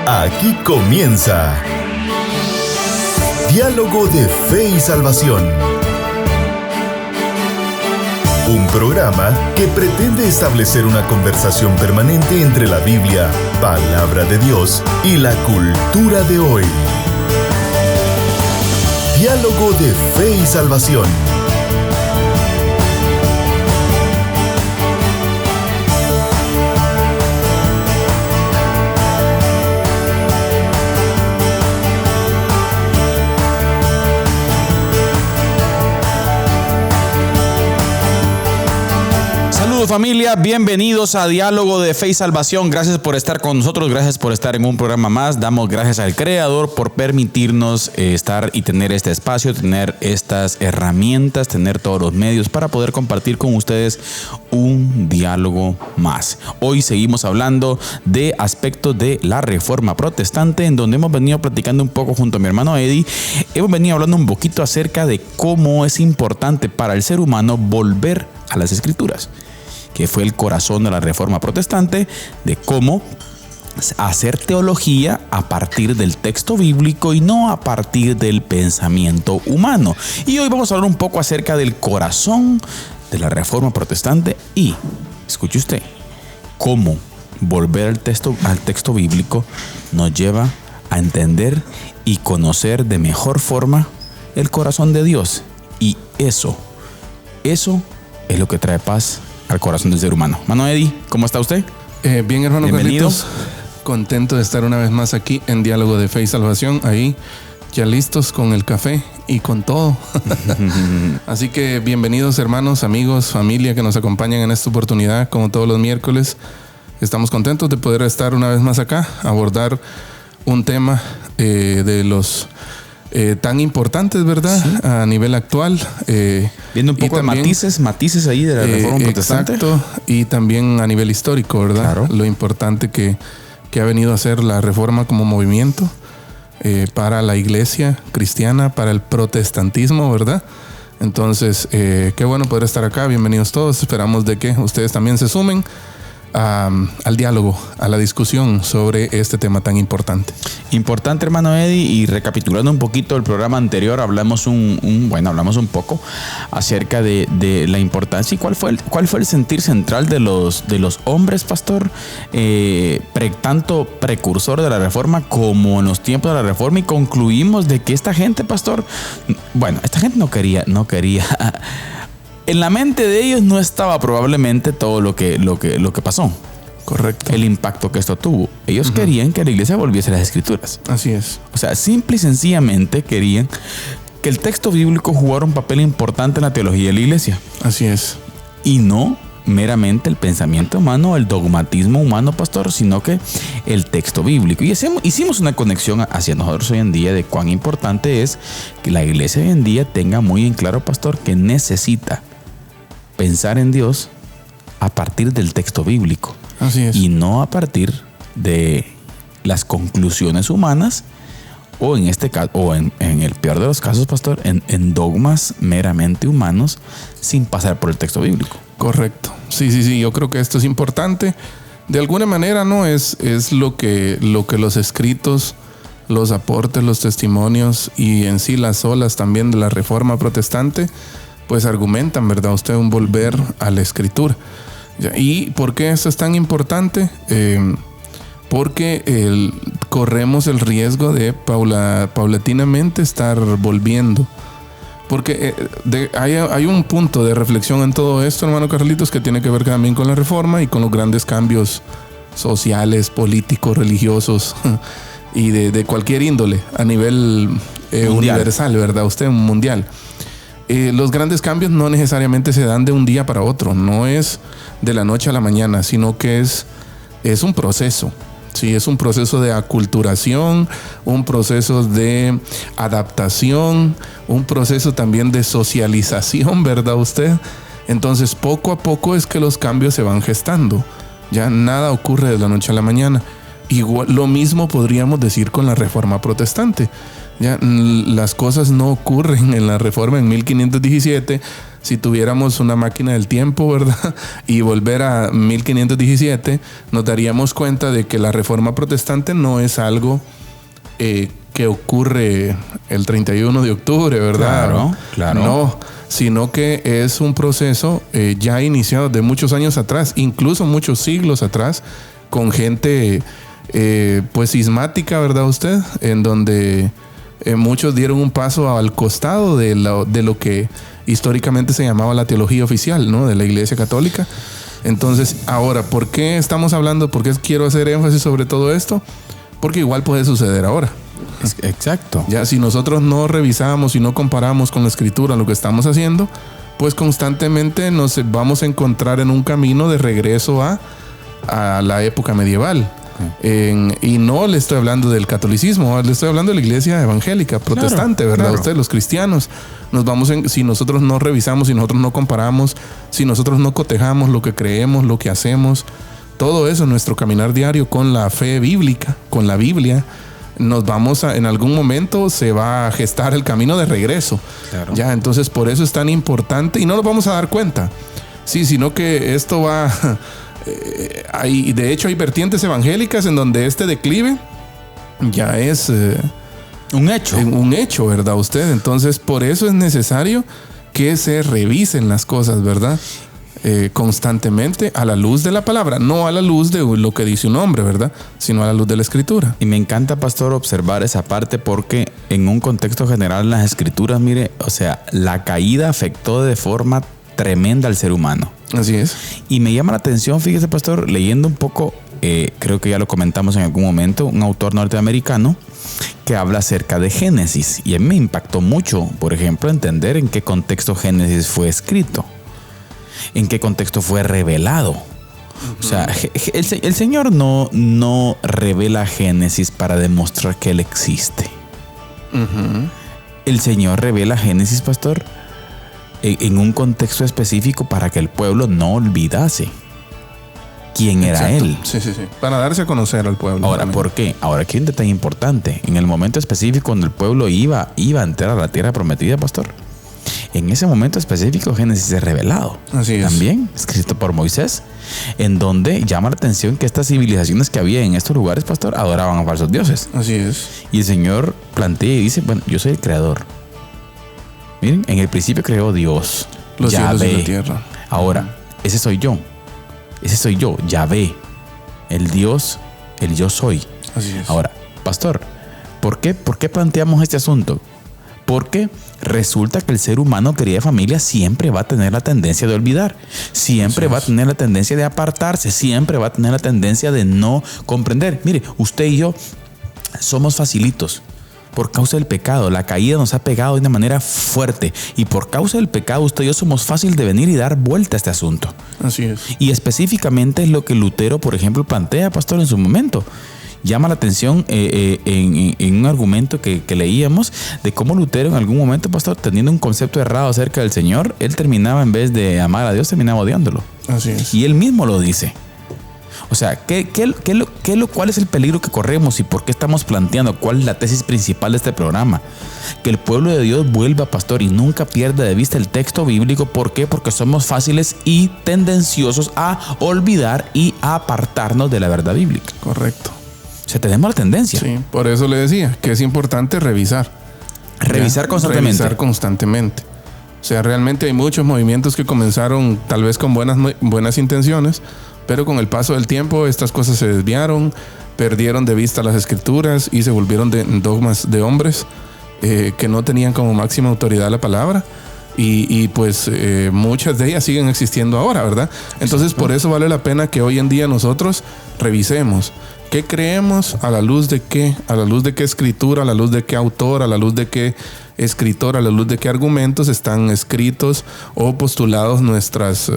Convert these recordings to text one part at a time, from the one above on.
Aquí comienza Diálogo de Fe y Salvación. Un programa que pretende establecer una conversación permanente entre la Biblia, palabra de Dios, y la cultura de hoy. Diálogo de Fe y Salvación. Familia, bienvenidos a Diálogo de Fe y Salvación. Gracias por estar con nosotros, gracias por estar en un programa más. Damos gracias al Creador por permitirnos estar y tener este espacio, tener estas herramientas, tener todos los medios para poder compartir con ustedes un diálogo más. Hoy seguimos hablando de aspectos de la Reforma Protestante, en donde hemos venido platicando un poco junto a mi hermano Eddie. Hemos venido hablando un poquito acerca de cómo es importante para el ser humano volver a las Escrituras, que fue el corazón de la Reforma Protestante, de cómo hacer teología a partir del texto bíblico y no a partir del pensamiento humano. Y hoy vamos a hablar un poco acerca del corazón de la Reforma Protestante y, escuche usted, cómo volver al texto bíblico nos lleva a entender y conocer de mejor forma el corazón de Dios. Y eso es lo que trae paz al corazón del ser humano. Mano Eddie, ¿cómo está usted? Bien, hermano Bienvenido. Carlitos. Contento de estar una vez más aquí en Diálogo de Fe y Salvación. Ahí ya listos con el café y con todo. Así que bienvenidos hermanos, amigos, familia que nos acompañan en esta oportunidad. Como todos los miércoles, estamos contentos de poder estar una vez más acá, abordar un tema de los tan importantes, ¿verdad? Sí. A nivel actual. Viendo un poco de matices ahí de la Reforma Protestante. Exacto. Y también a nivel histórico, ¿verdad? Claro. Lo importante que ha venido a ser la Reforma como movimiento para la iglesia cristiana, para el protestantismo, ¿verdad? Entonces, qué bueno poder estar acá. Bienvenidos todos. Esperamos de que ustedes también se sumen al diálogo, a la discusión sobre este tema tan importante. Importante, hermano Eddie, y recapitulando un poquito el programa anterior, hablamos un poco acerca de la importancia y cuál fue el sentir central de los hombres, pastor, tanto precursor de la Reforma como en los tiempos de la Reforma, y concluimos de que esta gente, pastor, esta gente no quería en la mente de ellos no estaba probablemente todo lo que pasó. Correcto. El impacto que esto tuvo. Ellos querían que la iglesia volviese a las Escrituras. Así es. O sea, simple y sencillamente querían que el texto bíblico jugara un papel importante en la teología de la iglesia. Así es. Y no meramente el pensamiento humano, el dogmatismo humano, pastor, sino que el texto bíblico. Y hicimos una conexión hacia nosotros hoy en día de cuán importante es que la iglesia hoy en día tenga muy en claro, pastor, que necesita pensar en Dios a partir del texto bíblico. Así es. Y no a partir de las conclusiones humanas o en este caso, o en el peor de los casos, pastor, en dogmas meramente humanos sin pasar por el texto bíblico. Correcto. Sí. Yo creo que esto es importante. De alguna manera, ¿no? Es lo que los escritos, los aportes, los testimonios y en sí las olas también de la Reforma Protestante, pues argumentan, ¿verdad? Usted un volver a la Escritura. ¿Y por qué esto es tan importante? Porque corremos el riesgo de paulatinamente estar volviendo. Porque hay un punto de reflexión en todo esto, hermano Carlitos, que tiene que ver también con la Reforma y con los grandes cambios sociales, políticos, religiosos y de cualquier índole a nivel universal, ¿verdad? Usted, mundial. Los grandes cambios no necesariamente se dan de un día para otro, no es de la noche a la mañana, sino que es un proceso. Sí, es un proceso de aculturación, un proceso de adaptación, un proceso también de socialización, ¿verdad usted? Entonces, poco a poco es que los cambios se van gestando. Ya nada ocurre de la noche a la mañana. Igual, lo mismo podríamos decir con la Reforma Protestante. Ya las cosas no ocurren en la Reforma en 1517 si tuviéramos una máquina del tiempo, ¿verdad? Y volver a 1517, nos daríamos cuenta de que la Reforma Protestante no es algo que ocurre el 31 de octubre, ¿verdad? Claro, claro. No, sino que es un proceso ya iniciado de muchos años atrás, incluso muchos siglos atrás, con gente pues cismática, ¿verdad usted? En donde muchos dieron un paso al costado de lo que históricamente se llamaba la teología oficial, ¿no? De la Iglesia Católica. Entonces, ahora, ¿por qué estamos hablando? ¿Por qué quiero hacer énfasis sobre todo esto? Porque igual puede suceder ahora. Exacto. Ya, si nosotros no revisamos y no comparamos con la Escritura lo que estamos haciendo, pues constantemente nos vamos a encontrar en un camino de regreso a la época medieval. Y no le estoy hablando del catolicismo, le estoy hablando de la iglesia evangélica, protestante, ¿verdad? Claro. Ustedes, los cristianos, si nosotros no revisamos, si nosotros no comparamos, si nosotros no cotejamos lo que creemos, lo que hacemos, todo eso, nuestro caminar diario con la fe bíblica, con la Biblia, en algún momento se va a gestar el camino de regreso. Claro. Ya, entonces por eso es tan importante y no nos vamos a dar cuenta. Sí, sino que esto va... de hecho hay vertientes evangélicas en donde este declive ya es un hecho. Un hecho, ¿verdad usted? Entonces por eso es necesario que se revisen las cosas, ¿verdad? Constantemente a la luz de la palabra, no a la luz de lo que dice un hombre, ¿verdad? Sino a la luz de la Escritura. Y me encanta, pastor, observar esa parte porque en un contexto general en las Escrituras, mire, o sea, la caída afectó de forma tremenda al ser humano. Así es. Y me llama la atención, fíjese, pastor, leyendo un poco, creo que ya lo comentamos en algún momento, un autor norteamericano que habla acerca de Génesis. Y a mí me impactó mucho, por ejemplo, entender en qué contexto Génesis fue escrito, en qué contexto fue revelado. O sea, el Señor no revela Génesis para demostrar que Él existe. El Señor revela Génesis, pastor, en un contexto específico para que el pueblo no olvidase quién era Él. Sí. Para darse a conocer al pueblo. Ahora, ¿por qué? Ahora, aquí hay un detalle importante. En el momento específico cuando el pueblo iba a entrar a la tierra prometida, pastor, en ese momento específico Génesis es revelado. Así es. También escrito por Moisés, en donde llama la atención que estas civilizaciones que había en estos lugares, pastor, adoraban a falsos dioses. Así es. Y el Señor plantea y dice, bueno, yo soy el creador. Miren, en el principio creó Dios, los cielos y la Yahvé. tierra. Ahora, ese soy yo, Yahvé, el Dios, el yo soy. Así es. Ahora, pastor, ¿por qué planteamos este asunto? Porque resulta que el ser humano, querida familia, siempre va a tener la tendencia de olvidar, siempre va a tener la tendencia de apartarse, siempre va a tener la tendencia de no comprender. Mire, usted y yo somos facilitos. Por causa del pecado, la caída nos ha pegado de una manera fuerte. Y por causa del pecado, usted y yo somos fácil de venir y dar vuelta a este asunto. Así es. Y específicamente es lo que Lutero, por ejemplo, plantea, pastor, en su momento. Llama la atención en un argumento que leíamos de cómo Lutero en algún momento, pastor, teniendo un concepto errado acerca del Señor, él terminaba, en vez de amar a Dios, terminaba odiándolo. Así es. Y él mismo lo dice. O sea, ¿cuál es el peligro que corremos y por qué estamos planteando? ¿Cuál es la tesis principal de este programa? Que el pueblo de Dios vuelva, pastor, y nunca pierda de vista el texto bíblico. ¿Por qué? Porque somos fáciles y tendenciosos a olvidar y a apartarnos de la verdad bíblica. Correcto. O sea, tenemos la tendencia. Sí, por eso le decía que es importante revisar. Revisar constantemente. Revisar constantemente. O sea, realmente hay muchos movimientos que comenzaron tal vez con buenas intenciones, pero con el paso del tiempo estas cosas se desviaron, perdieron de vista las escrituras y se volvieron dogmas de hombres que no tenían como máxima autoridad la palabra. Y pues muchas de ellas siguen existiendo ahora, ¿verdad? Entonces por eso vale la pena que hoy en día nosotros revisemos qué creemos, a la luz de qué, a la luz de qué escritura, a la luz de qué autor, a la luz de qué escritor, a la luz de qué argumentos están escritos o postulados nuestras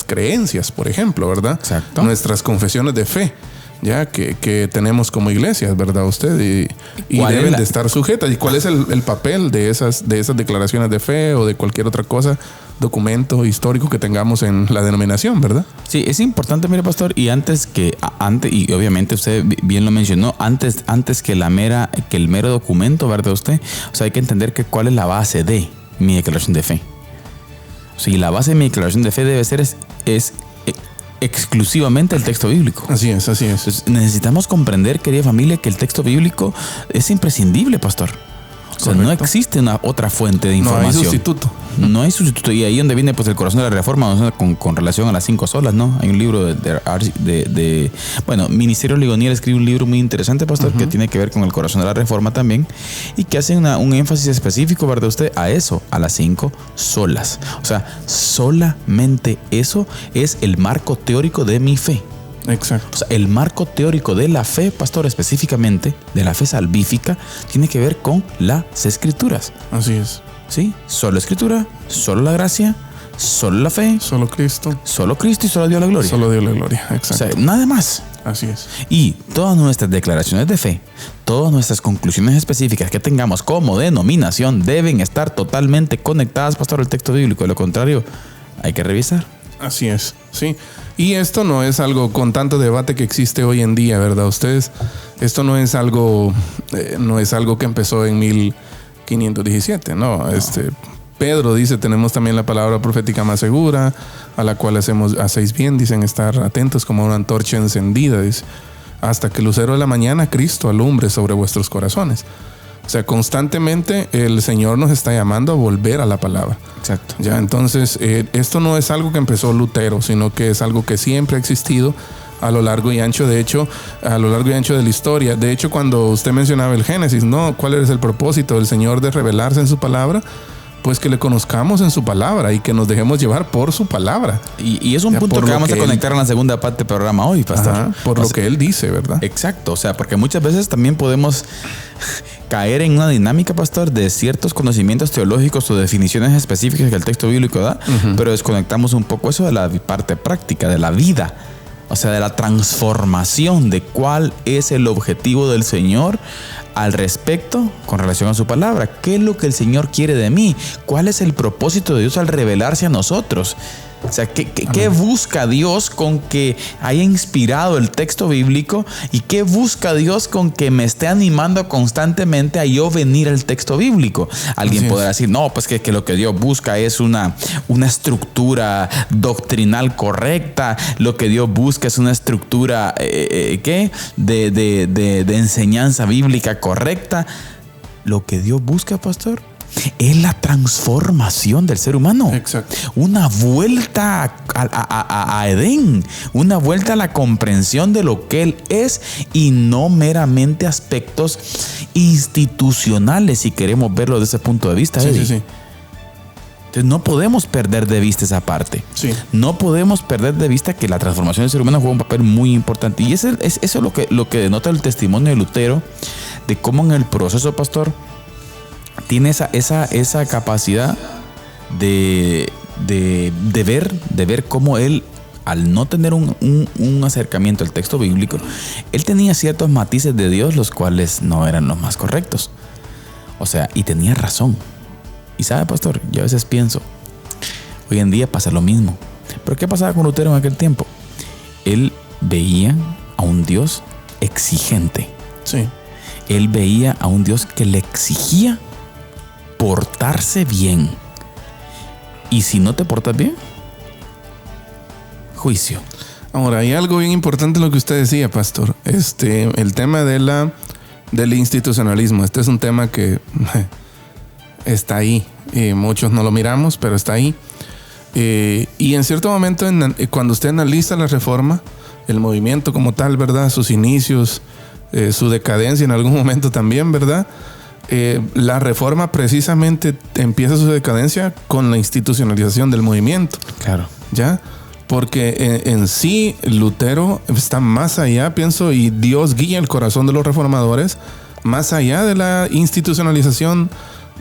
creencias, por ejemplo, ¿verdad? Exacto. Nuestras confesiones de fe, ya que tenemos como iglesias, ¿verdad usted? Y deben de estar sujetas. ¿Y cuál es el papel de esas declaraciones de fe o de cualquier otra cosa, documento histórico que tengamos en la denominación, ¿verdad? Sí, es importante, mire, pastor, y y obviamente usted bien lo mencionó, antes que el mero documento, ¿verdad usted? O sea, hay que entender cuál es la base de mi declaración de fe. Sí, la base de mi declaración de fe debe ser exclusivamente el texto bíblico. Así es. Entonces, necesitamos comprender, querida familia, que el texto bíblico es imprescindible, pastor. O sea, no existe una otra fuente de información. No hay sustituto. No hay sustituto. Y ahí donde viene pues el corazón de la reforma, ¿no? con relación a las 5 solas, ¿no? Hay un libro bueno, Ministerio Ligonier escribe un libro muy interesante, pastor, que tiene que ver con el corazón de la reforma también, y que hace un énfasis específico, ¿verdad? Usted a eso, a las 5 solas. O sea, solamente eso es el marco teórico de mi fe. Exacto. O sea, el marco teórico de la fe, pastor, específicamente de la fe salvífica, tiene que ver con las escrituras. Así es. ¿Sí? Solo escritura, solo la gracia, solo la fe, solo Cristo y solo Dios la gloria. Solo Dios la gloria, exacto. O sea, nada más. Así es. Y todas nuestras declaraciones de fe, todas nuestras conclusiones específicas que tengamos como denominación deben estar totalmente conectadas, pastor, al texto bíblico. De lo contrario, hay que revisar. Así es, sí. Y esto no es algo con tanto debate que existe hoy en día, ¿verdad? Esto no es algo que empezó en 1517, ¿no? Pedro dice, tenemos también la palabra profética más segura, a la cual hacéis bien, dicen, estar atentos como una antorcha encendida, dice, hasta que el lucero de la mañana Cristo alumbre sobre vuestros corazones. O sea, constantemente el Señor nos está llamando a volver a la palabra. Exacto. Ya, entonces, esto no es algo que empezó Lutero, sino que es algo que siempre ha existido a lo largo y ancho, de hecho, a lo largo y ancho de la historia. De hecho, cuando usted mencionaba el Génesis, ¿no? ¿Cuál es el propósito del Señor de revelarse en su palabra? Pues que le conozcamos en su palabra y que nos dejemos llevar por su palabra. Y es un punto que vamos a conectar en la segunda parte del programa hoy, pastor. Ajá, por lo que él dice, ¿verdad? Exacto, o sea, porque muchas veces también podemos caer en una dinámica, pastor, de ciertos conocimientos teológicos o definiciones específicas que el texto bíblico da, pero desconectamos un poco eso de la parte práctica, de la vida. O sea, de la transformación, de cuál es el objetivo del Señor al respecto con relación a su palabra. ¿Qué es lo que el Señor quiere de mí? ¿Cuál es el propósito de Dios al revelarse a nosotros? O sea, ¿qué busca Dios con que haya inspirado el texto bíblico? ¿Y qué busca Dios con que me esté animando constantemente a yo venir al texto bíblico? Alguien podrá decir, no, pues que lo que Dios busca es una estructura doctrinal correcta. Lo que Dios busca es una estructura de enseñanza bíblica correcta. Lo que Dios busca, pastor, es la transformación del ser humano. Exacto. Una vuelta a Edén, una vuelta a la comprensión de lo que Él es y no meramente aspectos institucionales, si queremos verlo desde ese punto de vista. Sí. Entonces no podemos perder de vista esa parte. Sí. No podemos perder de vista que la transformación del ser humano juega un papel muy importante. Y eso es lo que denota el testimonio de Lutero, de cómo en el proceso, pastor, tiene esa capacidad de ver cómo él, al no tener un acercamiento al texto bíblico, él tenía ciertos matices de Dios, los cuales no eran los más correctos. O sea, y tenía razón. Y sabe, pastor, yo a veces pienso, hoy en día pasa lo mismo. ¿Pero qué pasaba con Lutero en aquel tiempo? Él veía a un Dios exigente. Sí. Él veía a un Dios que le exigía portarse bien. Y si no te portas bien, juicio. Ahora, hay algo bien importante en lo que usted decía, pastor. El tema del institucionalismo. Este es un tema que está ahí. Muchos no lo miramos, pero está ahí. Y en cierto momento, cuando usted analiza la reforma, el movimiento como tal, ¿verdad? Sus inicios, su decadencia en algún momento también, ¿verdad? La reforma precisamente empieza su decadencia con la institucionalización del movimiento. Claro. ¿Ya? Porque en sí Lutero está más allá, pienso, y Dios guía el corazón de los reformadores más allá de la institucionalización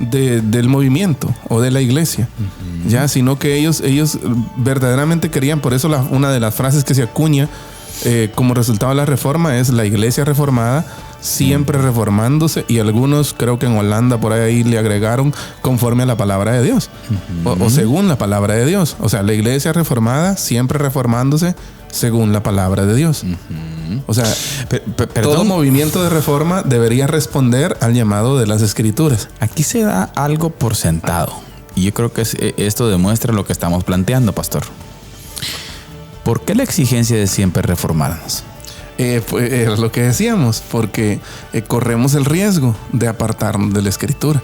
del movimiento o de la iglesia. Uh-huh. Ya, sino que ellos verdaderamente querían, por eso una de las frases que se acuña como resultado de la reforma es la iglesia reformada siempre reformándose, y algunos, creo que en Holanda por ahí le agregaron conforme a la palabra de Dios, o según la palabra de Dios. O sea, la iglesia reformada siempre reformándose según la palabra de Dios. O sea, todo movimiento de reforma debería responder al llamado de las escrituras. Aquí se da algo por sentado, Y yo creo que esto demuestra lo que estamos planteando, pastor. ¿Por qué la exigencia de siempre reformarnos? Pues, lo que decíamos, porque corremos el riesgo de apartarnos de la Escritura.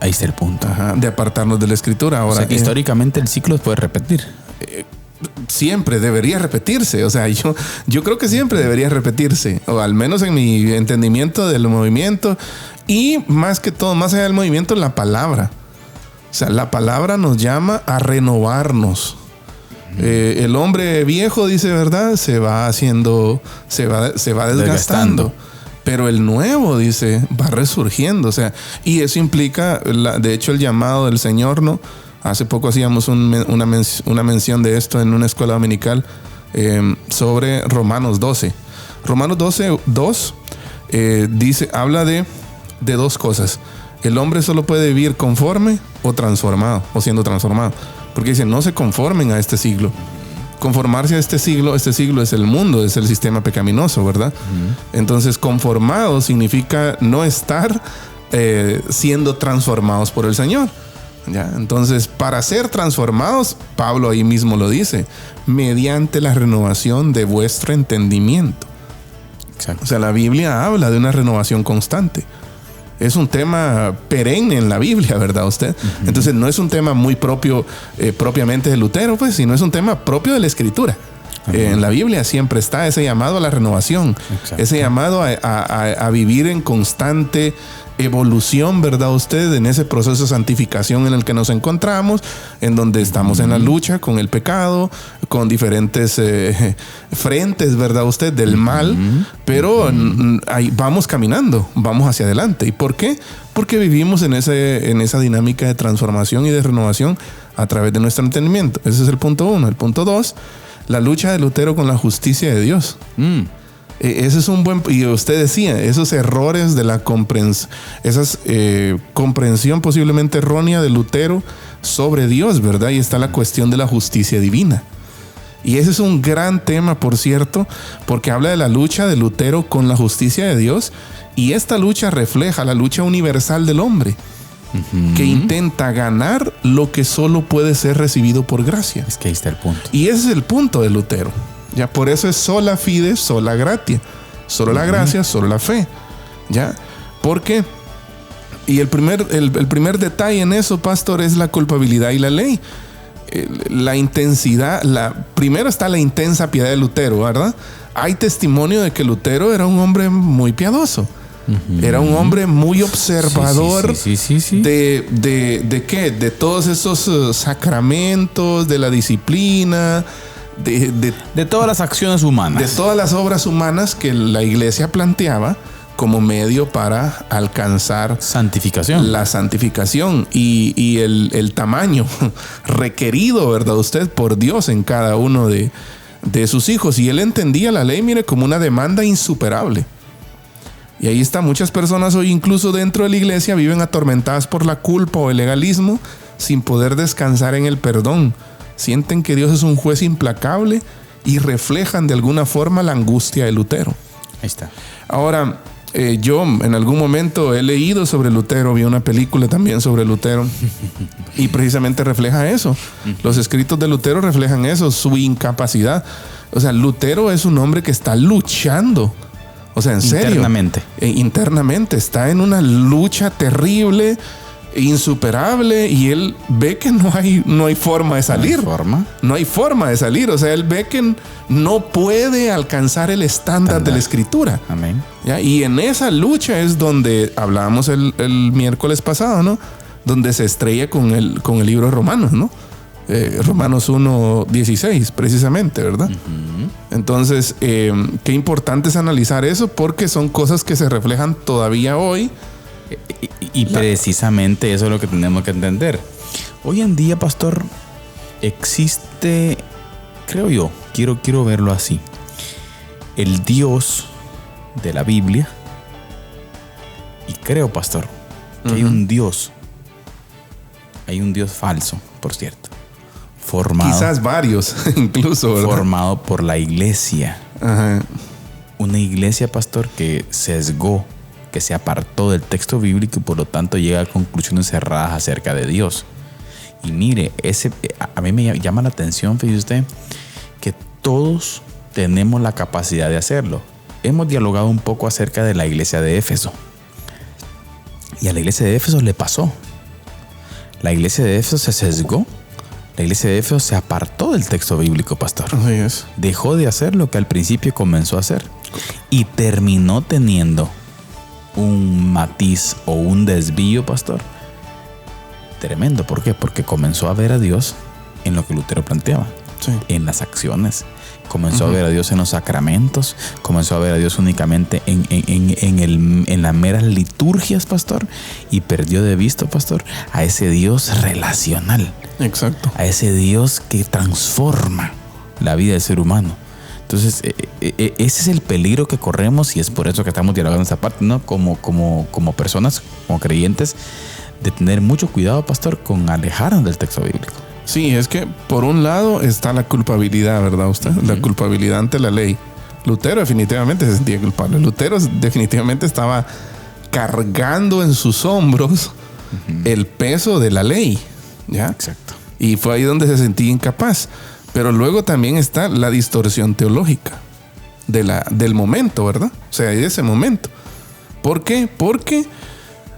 Ahí está el punto. Ajá, de apartarnos de la Escritura. Ahora, o sea que históricamente el ciclo puede repetir. Siempre debería repetirse. O sea, yo creo que siempre debería repetirse. O al menos en mi entendimiento del movimiento. Y más que todo, más allá del movimiento, la palabra. O sea, la palabra nos llama a renovarnos. El hombre viejo, dice, ¿verdad? Se va desgastando. Pero el nuevo, dice, va resurgiendo. O sea, y eso implica, de hecho, el llamado del Señor, ¿no? Hace poco hacíamos una mención de esto en una escuela dominical sobre Romanos 12. Romanos 12:2 habla de dos cosas. El hombre solo puede vivir conforme o transformado, o siendo transformado. Porque dice, no se conformen a este siglo. Conformarse a este siglo es el mundo, es el sistema pecaminoso, ¿verdad? Entonces, conformado significa no estar siendo transformados por el Señor. ¿Ya? Entonces, para ser transformados, Pablo ahí mismo lo dice, mediante la renovación de vuestro entendimiento. Exacto. O sea, la Biblia habla de una renovación constante. Es un tema perenne en la Biblia, ¿verdad usted? Entonces no es un tema muy propio propiamente de Lutero, pues, sino es un tema propio de la Escritura. En la Biblia siempre está ese llamado a la renovación. Exacto. Ese llamado a vivir en constante evolución, ¿verdad usted? En ese proceso de santificación en el que nos encontramos, en donde estamos en la lucha con el pecado, con diferentes frentes, ¿verdad usted? Del mal, pero ahí vamos caminando, vamos hacia adelante. ¿Y por qué? Porque vivimos en esa dinámica de transformación y de renovación a través de nuestro entendimiento. Ese es el punto 1. El punto 2, la lucha de Lutero con la justicia de Dios. Ese es un buen... Y usted decía, esos errores de la comprensión posiblemente errónea de Lutero sobre Dios, ¿verdad? Y está la cuestión de la justicia divina. Y ese es un gran tema, por cierto, porque habla de la lucha de Lutero con la justicia de Dios. Y esta lucha refleja la lucha universal del hombre, que intenta ganar lo que solo puede ser recibido por gracia. Es que ahí está el punto. Y ese es el punto de Lutero. Ya, por eso es sola fide, sola gratia. Solo la gracia, solo la fe. ¿Ya? ¿Por qué? Y el primer detalle en eso, pastor, es la culpabilidad y la ley. La intensidad, primero está la intensa piedad de Lutero, ¿verdad? Hay testimonio de que Lutero era un hombre muy piadoso. Era un hombre muy observador de ¿qué? De todos esos sacramentos, de la disciplina, de todas las acciones humanas. De todas las obras humanas que la iglesia planteaba como medio para alcanzar santificación. La santificación y el tamaño requerido, ¿verdad usted? Por Dios en cada uno de sus hijos. Y él entendía la ley, mire, como una demanda insuperable. Y ahí está, muchas personas hoy incluso dentro de la iglesia viven atormentadas por la culpa o el legalismo sin poder descansar en el perdón. Sienten que Dios es un juez implacable y reflejan de alguna forma la angustia de Lutero. Ahí está. Ahora, yo en algún momento he leído sobre Lutero, vi una película también sobre Lutero y precisamente refleja eso. Los escritos de Lutero reflejan eso, su incapacidad. O sea, Lutero es un hombre que está luchando. O sea, en serio. Internamente. Está en una lucha terrible, insuperable, y él ve que no hay forma de salir. No hay forma de salir. O sea, él ve que no puede alcanzar el estándar de la Escritura. Amén. ¿Ya? Y en esa lucha es donde hablábamos el miércoles pasado, ¿no? Donde se estrella con el libro de Romanos, ¿no? Romanos 1:16, precisamente, ¿verdad? Entonces, qué importante es analizar eso, porque son cosas que se reflejan todavía hoy. Y precisamente eso es lo que tenemos que entender. Hoy en día, pastor, existe, creo yo, quiero verlo así, el Dios de la Biblia. Y creo, pastor, que hay un Dios falso, por cierto. Quizás varios, incluso, ¿verdad? Formado por la iglesia. Ajá. Una iglesia, pastor, que sesgó, que se apartó del texto bíblico y por lo tanto llega a conclusiones cerradas acerca de Dios. Y mire, a mí me llama la atención, fíjese usted, que todos tenemos la capacidad de hacerlo. Hemos dialogado un poco acerca de la iglesia de Éfeso. Y a la iglesia de Éfeso le pasó. La iglesia de Éfeso se sesgó. La iglesia de Éfeso se apartó del texto bíblico, pastor. Así es. Dejó de hacer lo que al principio comenzó a hacer. Y terminó teniendo un matiz o un desvío, pastor. Tremendo. ¿Por qué? Porque comenzó a ver a Dios en lo que Lutero planteaba. Sí. En las acciones. Comenzó a ver a Dios en los sacramentos. Comenzó a ver a Dios únicamente en las meras liturgias, pastor. Y perdió de vista, pastor, a ese Dios relacional. Exacto. A ese Dios que transforma la vida del ser humano. Entonces, ese es el peligro que corremos y es por eso que estamos dialogando esta parte, ¿no? Como personas, como creyentes, de tener mucho cuidado, pastor, con alejarnos del texto bíblico. Sí, es que por un lado está la culpabilidad, ¿verdad usted? La culpabilidad ante la ley. Lutero definitivamente se sentía culpable. Lutero definitivamente estaba cargando en sus hombros el peso de la ley, ¿ya? Exacto. Y fue ahí donde se sentía incapaz. Pero luego también está la distorsión teológica del momento, ¿verdad? O sea, de ese momento. ¿Por qué? Porque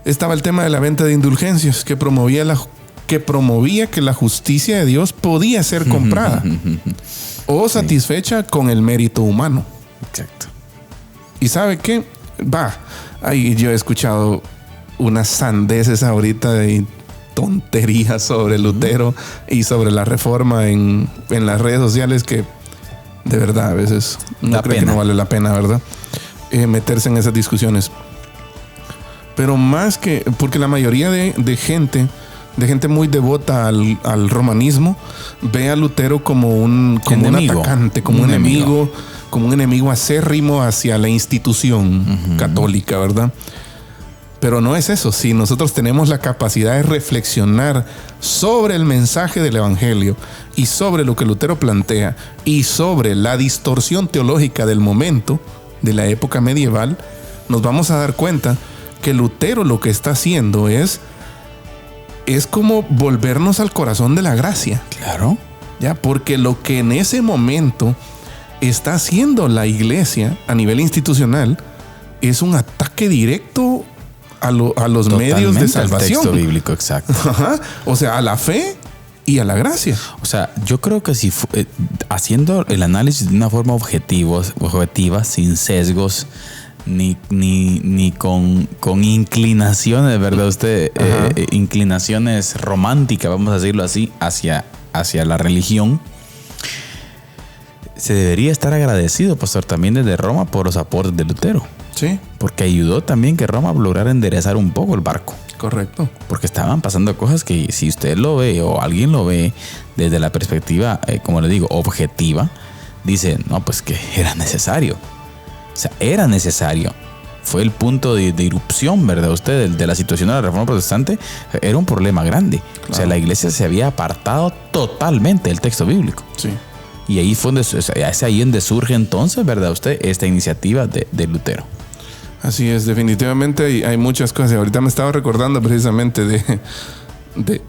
estaba el tema de la venta de indulgencias que promovía que la justicia de Dios podía ser comprada o satisfecha con el mérito humano. Exacto. ¿Y sabe qué? Ahí yo he escuchado unas sandeces ahorita de tonterías sobre Lutero y sobre la reforma en las redes sociales que de verdad a veces no creo que no vale la pena, ¿verdad? Meterse en esas discusiones. Pero más que... Porque la mayoría de gente muy devota al romanismo ve a Lutero como un atacante, como un enemigo acérrimo hacia la institución católica, ¿verdad? Pero no es eso. Si nosotros tenemos la capacidad de reflexionar sobre el mensaje del evangelio y sobre lo que Lutero plantea y sobre la distorsión teológica del momento, de la época medieval, nos vamos a dar cuenta que Lutero lo que está haciendo es como volvernos al corazón de la gracia. Claro. Ya, porque lo que en ese momento está haciendo la iglesia a nivel institucional es un ataque directo a los medios de salvación. Al texto bíblico, exacto. Ajá. O sea, a la fe y a la gracia. O sea, yo creo que si haciendo el análisis de una forma objetiva, sin sesgos, ni con inclinaciones, ¿verdad? Usted, inclinaciones románticas, vamos a decirlo así, hacia la religión, se debería estar agradecido, pastor, también desde Roma por los aportes de Lutero. Sí. Porque ayudó también que Roma lograra enderezar un poco el barco. Correcto. Porque estaban pasando cosas que si usted lo ve o alguien lo ve desde la perspectiva, como le digo, objetiva, dice, no, pues que era necesario. O sea, era necesario. Fue el punto de irrupción, ¿verdad? Usted, de la situación de la Reforma Protestante, era un problema grande. Claro. O sea, la iglesia se había apartado totalmente del texto bíblico. Sí. Y ahí fue es ahí donde surge entonces, ¿verdad? Usted, esta iniciativa de Lutero. Así es, definitivamente hay muchas cosas. Ahorita me estaba recordando precisamente de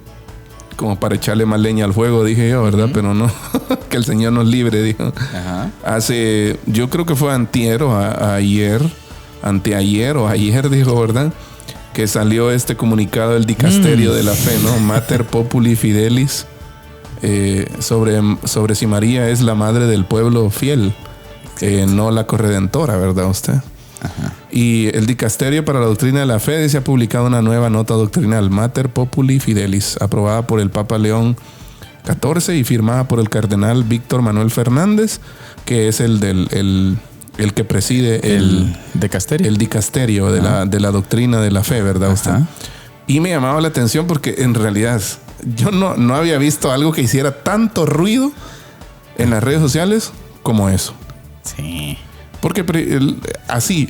como para echarle más leña al fuego, dije yo, ¿verdad? Pero no, que el Señor nos libre, dijo. Yo creo que fue anteayer, dijo, ¿verdad? Que salió este comunicado del dicasterio de la fe, ¿no? Mater Populi Fidelis, sobre si María es la madre del pueblo fiel, no la corredentora, ¿verdad usted? Ajá. Y el dicasterio para la doctrina de la fe se ha publicado una nueva nota doctrinal, Mater Populi Fidelis, aprobada por el Papa León XIV y firmada por el cardenal Víctor Manuel Fernández, que es el que preside el dicasterio de la doctrina de la fe, ¿verdad usted? Y me llamaba la atención porque en realidad yo no había visto algo que hiciera tanto ruido en las redes sociales como eso. Sí. Porque así...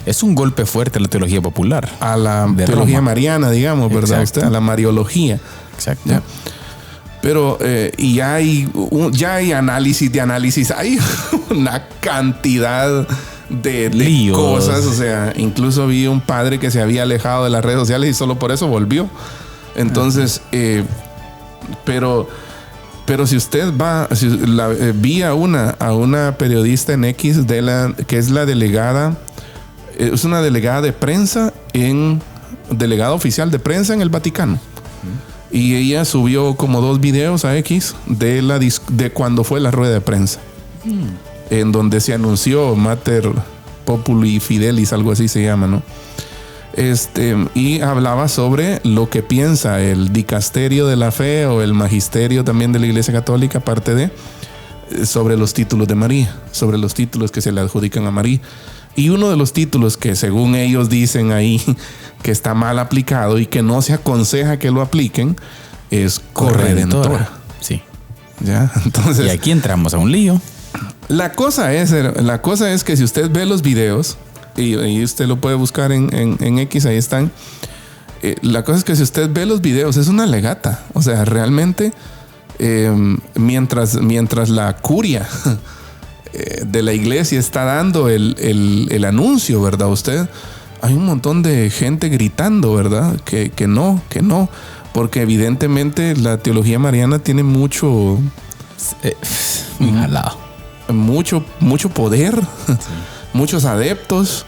es un golpe fuerte a la teología popular. A la teología mariana, digamos, ¿verdad? Usted, a la mariología. Exacto. ¿Ya? Pero y ya hay análisis. Hay una cantidad de cosas. O sea, incluso vi un padre que se había alejado de las redes sociales y solo por eso volvió. Entonces, Pero si usted va, vi a una periodista en X que es la delegada, es una delegada de prensa delegada oficial de prensa en el Vaticano. Y ella subió como 2 videos a X de cuando fue la rueda de prensa. En donde se anunció Mater Populi Fidelis, algo así se llama, ¿no? Y hablaba sobre lo que piensa el dicasterio de la fe o el magisterio también de la Iglesia Católica, aparte sobre los títulos de María, sobre los títulos que se le adjudican a María. Y uno de los títulos que según ellos dicen ahí que está mal aplicado y que no se aconseja que lo apliquen es corredentora. Sí. ¿Ya? Entonces, y aquí entramos a un lío. La cosa es que si usted ve los videos, y usted lo puede buscar en X, ahí están. La cosa es que si usted ve los videos, es una legata. O sea, realmente, mientras la curia de la iglesia está dando el anuncio, ¿verdad? Hay un montón de gente gritando, ¿verdad? Que no. Porque evidentemente la teología mariana tiene mucho poder, sí. Muchos adeptos.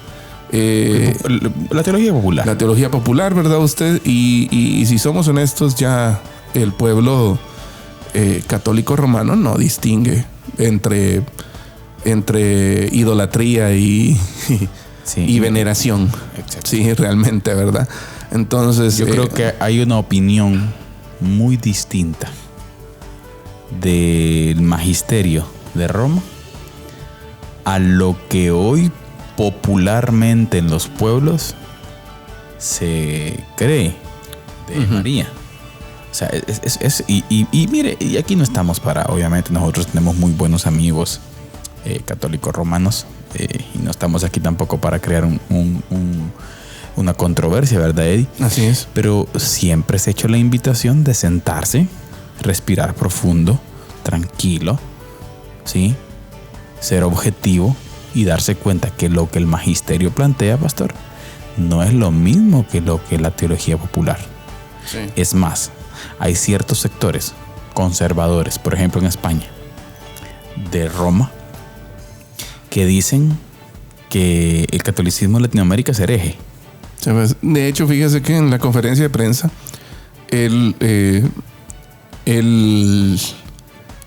La teología popular. La teología popular, ¿verdad usted? Y si somos honestos, ya el pueblo católico romano no distingue entre idolatría y veneración. Exacto. Sí, realmente, ¿verdad? Entonces, yo creo que hay una opinión muy distinta del magisterio de Roma a lo que hoy popularmente en los pueblos se cree de María. O sea, y mire, y aquí no estamos obviamente nosotros tenemos muy buenos amigos católicos romanos, y no estamos aquí tampoco para crear una controversia, ¿verdad, Eddie? Así es. Pero siempre se ha hecho la invitación de sentarse, respirar profundo, tranquilo, ¿sí? Ser objetivo y darse cuenta que lo que el magisterio plantea, pastor, no es lo mismo que lo que la teología popular. Sí. Es más, hay ciertos sectores conservadores, por ejemplo en España, de Roma, que dicen que el catolicismo en Latinoamérica es hereje. De hecho, fíjese que en la conferencia de prensa el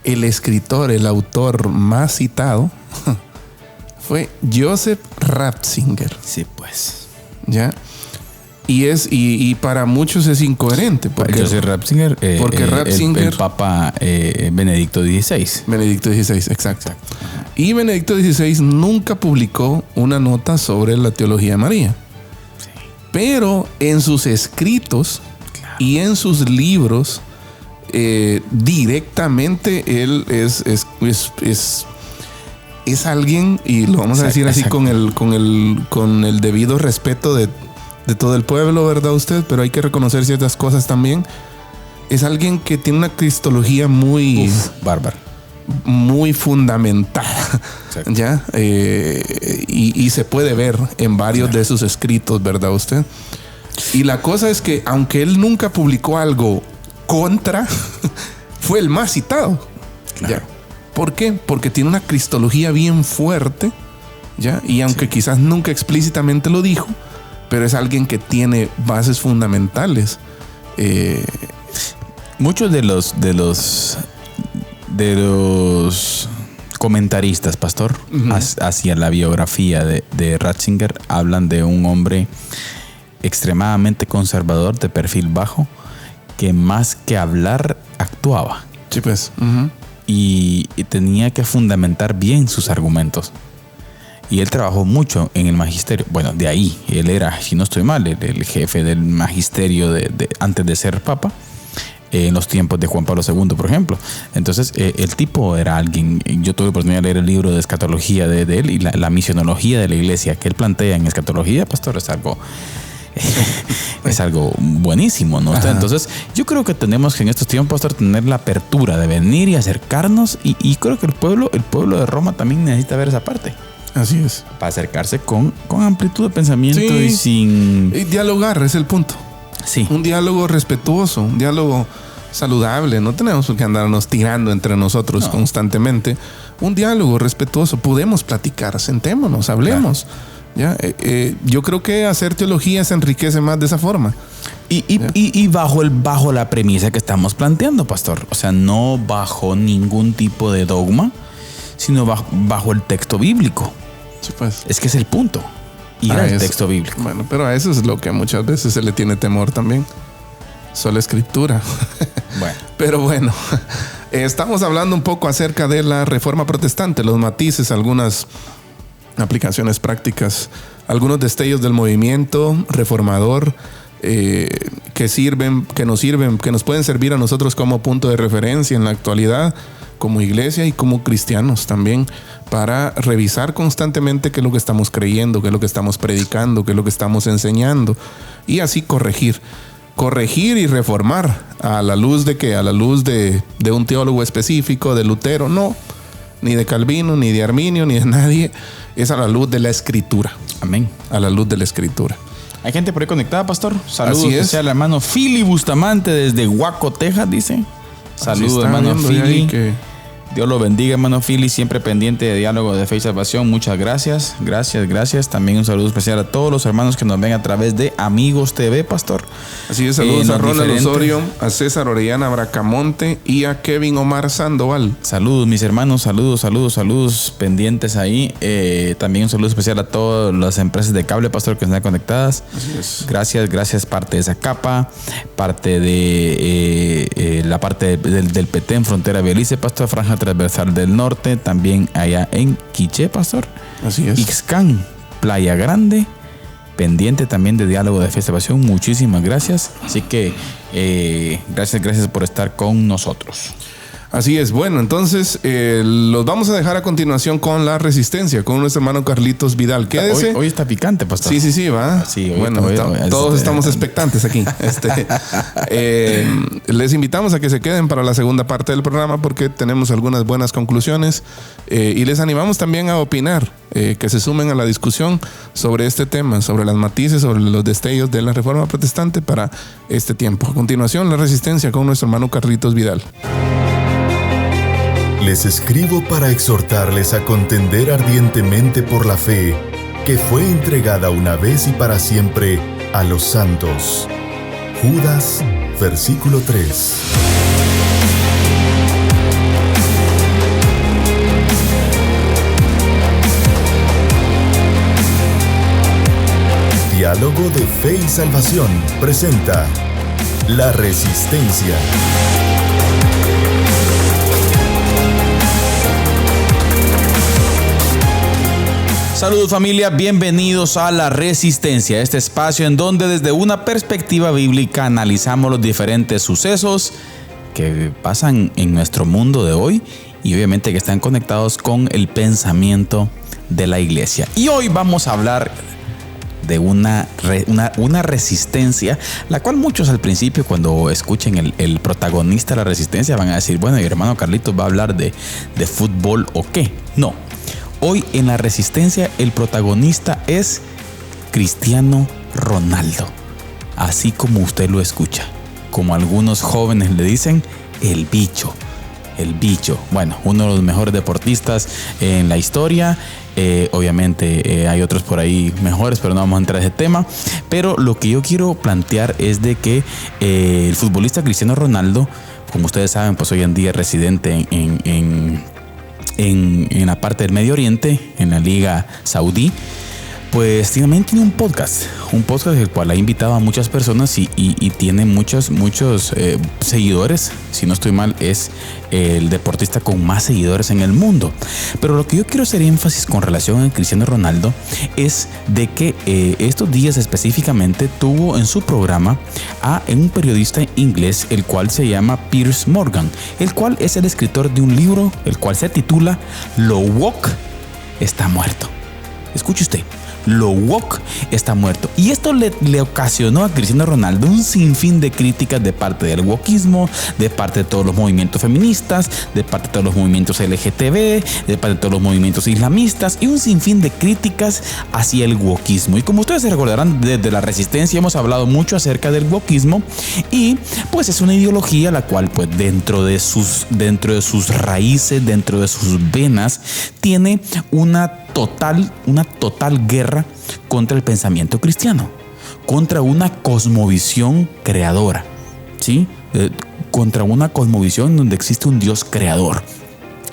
escritor, el autor más citado fue Joseph Ratzinger. Sí, pues. ¿Ya? Y para muchos es incoherente. Porque Joseph Ratzinger, Ratzinger, el Papa Benedicto XVI. Benedicto XVI, exacto. Y Benedicto XVI nunca publicó una nota sobre la teología de María. Sí. Pero en sus escritos, claro, y en sus libros, directamente él es alguien, y lo vamos a decir así con el debido respeto de todo el pueblo, ¿verdad usted? Pero hay que reconocer ciertas cosas también. Es alguien que tiene una cristología muy bárbara, muy fundamentada. Exacto. ¿Ya? Y se puede ver en varios de sus escritos, ¿verdad usted? Y la cosa es que aunque él nunca publicó algo contra, fue el más citado. Claro. ¿Ya? ¿Por qué? Porque tiene una cristología bien fuerte, ¿ya? Y aunque quizás nunca explícitamente lo dijo, pero es alguien que tiene bases fundamentales. Muchos de los comentaristas, pastor, hacia la biografía de Ratzinger hablan de un hombre extremadamente conservador, de perfil bajo, que más que hablar actuaba. Sí, pues. Y tenía que fundamentar bien sus argumentos. Y él trabajó mucho en el magisterio. Bueno, de ahí, él era, si no estoy mal, el jefe del magisterio antes de ser papa, en los tiempos de Juan Pablo II, por ejemplo. Entonces, el tipo era alguien. Yo tuve la oportunidad de leer el libro de escatología de él, y la misionología de la iglesia que él plantea en escatología, pastor, es algo buenísimo, ¿no? Ajá. Entonces, yo creo que tenemos que en estos tiempos, pastor, tener la apertura de venir y acercarnos, y creo que el pueblo de Roma también necesita ver esa parte. Así es. Para acercarse con amplitud de pensamiento, sí, y sin... Y dialogar es el punto. Sí. Un diálogo respetuoso, un diálogo saludable. No tenemos por qué andarnos tirando entre nosotros constantemente. Un diálogo respetuoso. Podemos platicar, sentémonos, hablemos. Claro. ¿Ya? Yo creo que hacer teología se enriquece más de esa forma. Y bajo la premisa que estamos planteando, pastor. O sea, no bajo ningún tipo de dogma, sino bajo el texto bíblico. Sí, pues. Es que es el punto. Ir al texto bíblico. Bueno, pero a eso es lo que muchas veces se le tiene temor también. Sola escritura. Bueno. Pero bueno, estamos hablando un poco acerca de la Reforma Protestante, los matices, algunas aplicaciones prácticas, algunos destellos del movimiento reformador que nos pueden servir a nosotros como punto de referencia en la actualidad, como iglesia y como cristianos también, para revisar constantemente qué es lo que estamos creyendo, qué es lo que estamos predicando, qué es lo que estamos enseñando, y así corregir y reformar a la luz de ¿qué? A la luz de un teólogo específico, de Lutero, no, ni de Calvino, ni de Arminio, ni de nadie. Es a la luz de la Escritura. Amén. A la luz de la Escritura. Hay gente por ahí conectada, pastor. Saludos Así es. especial al hermano Philly Bustamante desde Waco, Texas, dice. Saludos, hermano Philly. Dios lo bendiga, hermano Philly, siempre pendiente de Diálogo de Fe y Salvación. Muchas gracias, gracias. También un saludo especial a todos los hermanos que nos ven a través de Amigos TV, pastor. Así es, saludos a Ronald Osorio, a César Orellana Bracamonte y a Kevin Omar Sandoval. Saludos, mis hermanos, saludos pendientes ahí. También un saludo especial a todas las empresas de cable, pastor, que están conectadas. Gracias, parte de Zacapa, parte de la parte del Petén, frontera Belice, pastor, Franja Transversal del Norte, también allá en Quiché, pastor. Así es. Ixcán, Playa Grande, pendiente también de Diálogo de Fe y Salvación. Muchísimas gracias. Así que gracias por estar con nosotros. Así es. Bueno, entonces los vamos a dejar a continuación con La Resistencia, con nuestro hermano Carlitos Vidal. Quédese. Hoy está picante, pastor. Sí, va. Sí, bueno, todos estamos expectantes aquí. Les invitamos a que se queden para la segunda parte del programa porque tenemos algunas buenas conclusiones y les animamos también a opinar, que se sumen a la discusión sobre este tema, sobre las matices, sobre los destellos de la Reforma Protestante para este tiempo. A continuación, La Resistencia con nuestro hermano Carlitos Vidal. Les escribo para exhortarles a contender ardientemente por la fe, que fue entregada una vez y para siempre a los santos. Judas, versículo 3. Diálogo de Fe y Salvación presenta La Resistencia. Saludos, familia, bienvenidos a La Resistencia, este espacio en donde desde una perspectiva bíblica analizamos los diferentes sucesos que pasan en nuestro mundo de hoy y obviamente que están conectados con el pensamiento de la iglesia. Y hoy vamos a hablar de una resistencia, la cual muchos al principio, cuando escuchen el protagonista de la resistencia, van a decir, bueno, mi hermano Carlitos va a hablar de fútbol o qué. No. Hoy en La Resistencia el protagonista es Cristiano Ronaldo, así como usted lo escucha, como algunos jóvenes le dicen, el bicho. Bueno, uno de los mejores deportistas en la historia. Obviamente hay otros por ahí mejores, pero no vamos a entrar en ese tema. Pero lo que yo quiero plantear es de que el futbolista Cristiano Ronaldo, como ustedes saben, pues hoy en día es residente en la parte del Medio Oriente, en la Liga Saudí, pues también tiene un podcast el cual ha invitado a muchas personas y tiene muchos seguidores. Si no estoy mal, es el deportista con más seguidores en el mundo. Pero lo que yo quiero hacer énfasis con relación a Cristiano Ronaldo es de que estos días específicamente tuvo en su programa a un periodista inglés, el cual se llama Piers Morgan, el cual es el escritor de un libro el cual se titula Lo Woke está muerto. Escuche usted, lo woke está muerto. Y esto le ocasionó a Cristiano Ronaldo un sinfín de críticas de parte del wokeismo, de parte de todos los movimientos feministas, de parte de todos los movimientos LGTB, de parte de todos los movimientos islamistas y un sinfín de críticas hacia el wokeismo. Y como ustedes se recordarán, desde la Resistencia hemos hablado mucho acerca del wokeismo y pues es una ideología la cual pues dentro de sus raíces, dentro de sus venas, tiene una total guerra contra el pensamiento cristiano, contra una cosmovisión creadora, ¿sí? Contra una cosmovisión donde existe un Dios creador.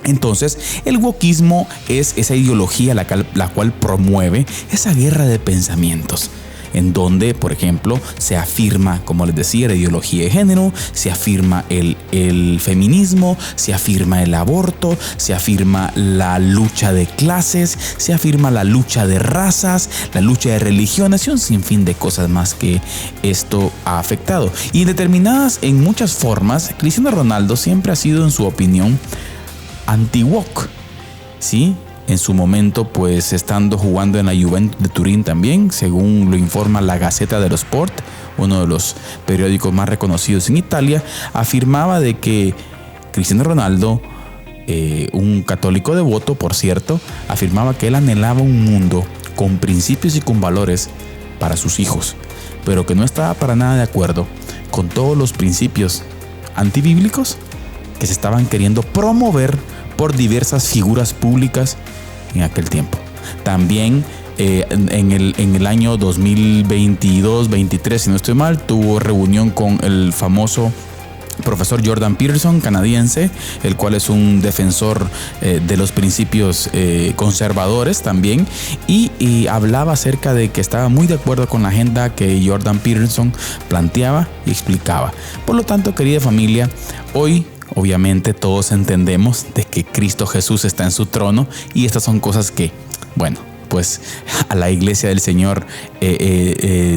Entonces, el wokeismo es esa ideología la cual promueve esa guerra de pensamientos, en donde, por ejemplo, se afirma, como les decía, la ideología de género, se afirma el feminismo, se afirma el aborto, se afirma la lucha de clases, se afirma la lucha de razas, la lucha de religiones y un sinfín de cosas más que esto ha afectado. Y determinadas en muchas formas, Cristiano Ronaldo siempre ha sido, en su opinión, anti-woke, ¿sí? En su momento, pues estando jugando en la Juventus de Turín también, según lo informa la Gazzetta dello Sport, uno de los periódicos más reconocidos en Italia, afirmaba de que Cristiano Ronaldo, un católico devoto, por cierto, afirmaba que él anhelaba un mundo con principios y con valores para sus hijos, pero que no estaba para nada de acuerdo con todos los principios antibíblicos que se estaban queriendo promover por diversas figuras públicas en aquel tiempo. También en el año 2022-23, si no estoy mal, tuvo reunión con el famoso profesor Jordan Peterson, canadiense, el cual es un defensor de los principios conservadores también, y hablaba acerca de que estaba muy de acuerdo con la agenda que Jordan Peterson planteaba y explicaba. Por lo tanto, querida familia, hoy obviamente todos entendemos de que Cristo Jesús está en su trono y estas son cosas que, bueno, pues a la iglesia del Señor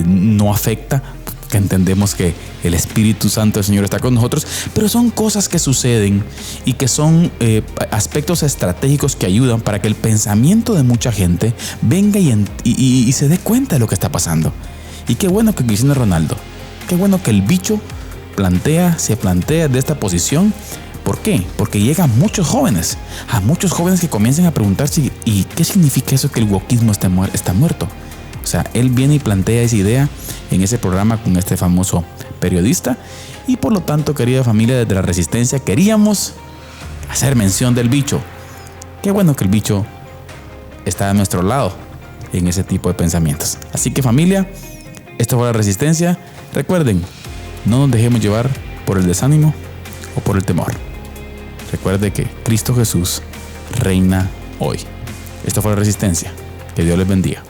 no afecta, que entendemos que el Espíritu Santo del Señor está con nosotros, pero son cosas que suceden y que son aspectos estratégicos que ayudan para que el pensamiento de mucha gente venga y se dé cuenta de lo que está pasando. Y qué bueno que Cristiano Ronaldo, qué bueno que el bicho se plantea de esta posición. ¿Por qué? Porque llega a muchos jóvenes que comienzan a preguntarse ¿y qué significa eso que el wokeismo está muerto? O sea, él viene y plantea esa idea en ese programa con este famoso periodista y por lo tanto, querida familia, desde la Resistencia queríamos hacer mención del bicho. Qué bueno que el bicho está a nuestro lado en ese tipo de pensamientos. Así que, familia, esto fue la Resistencia. Recuerden, no nos dejemos llevar por el desánimo o por el temor. Recuerde que Cristo Jesús reina hoy. Esto fue la Resistencia. Que Dios les bendiga.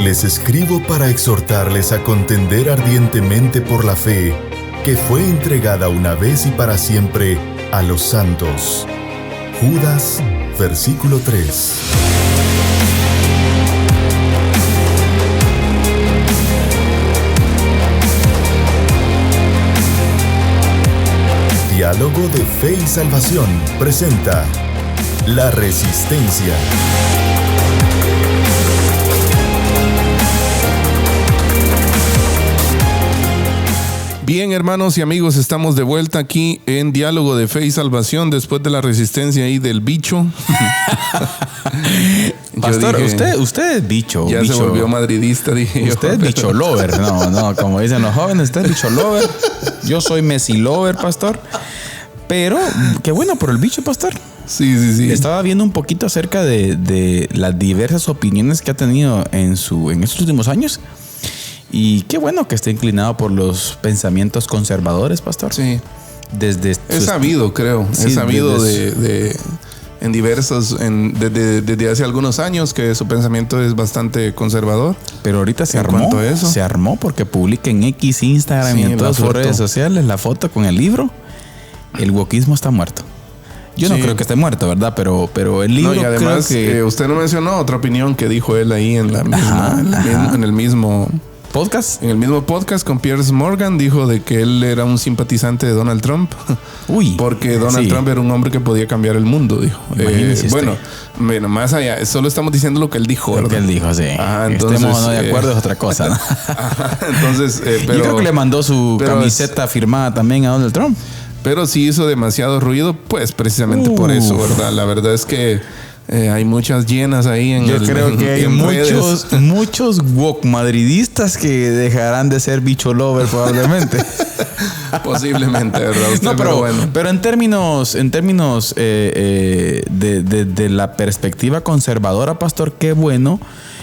Les escribo para exhortarles a contender ardientemente por la fe que fue entregada una vez y para siempre a los santos. Judas, versículo 3. Diálogo de Fe y Salvación presenta La Resistencia. Bien, hermanos y amigos, estamos de vuelta aquí en Diálogo de Fe y Salvación después de la resistencia ahí del bicho. Pastor, usted es bicho. Ya bicho, se volvió madridista, dije usted es bicho lover. No, como dicen los jóvenes, usted es bicho lover. Yo soy Messi lover, pastor. Pero qué bueno por el bicho, pastor. Sí. Estaba viendo un poquito acerca de las diversas opiniones que ha tenido en estos últimos años. Y qué bueno que esté inclinado por los pensamientos conservadores, pastor. Sí. Desde sabido, creo. Sí, he sabido desde hace algunos años que su pensamiento es bastante conservador. Pero ahorita se armó porque publica en X, Instagram y en todas sus redes sociales la foto con el libro. El wokeismo está muerto. Yo no creo que esté muerto, ¿verdad? Pero el libro, no, y además, creo que... usted no mencionó otra opinión que dijo él ahí en el mismo podcast. En el mismo podcast con Piers Morgan dijo de que él era un simpatizante de Donald Trump. Uy. Porque Donald Trump era un hombre que podía cambiar el mundo, dijo. Bueno, más allá, solo estamos diciendo lo que él dijo, ¿verdad? Lo que él dijo, sí. Ajá, entonces, estemos no de acuerdo es otra cosa, ¿no? Ajá, entonces, pero, yo creo que le mandó su camiseta firmada también a Donald Trump. Pero sí hizo demasiado ruido, pues precisamente por eso, ¿verdad? La verdad es que hay muchas llenas ahí en Yo creo que hay muchos woke madridistas que dejarán de ser bicho lover probablemente. Posiblemente, ¿verdad? Usted, no, pero en términos de la perspectiva conservadora, pastor, qué bueno.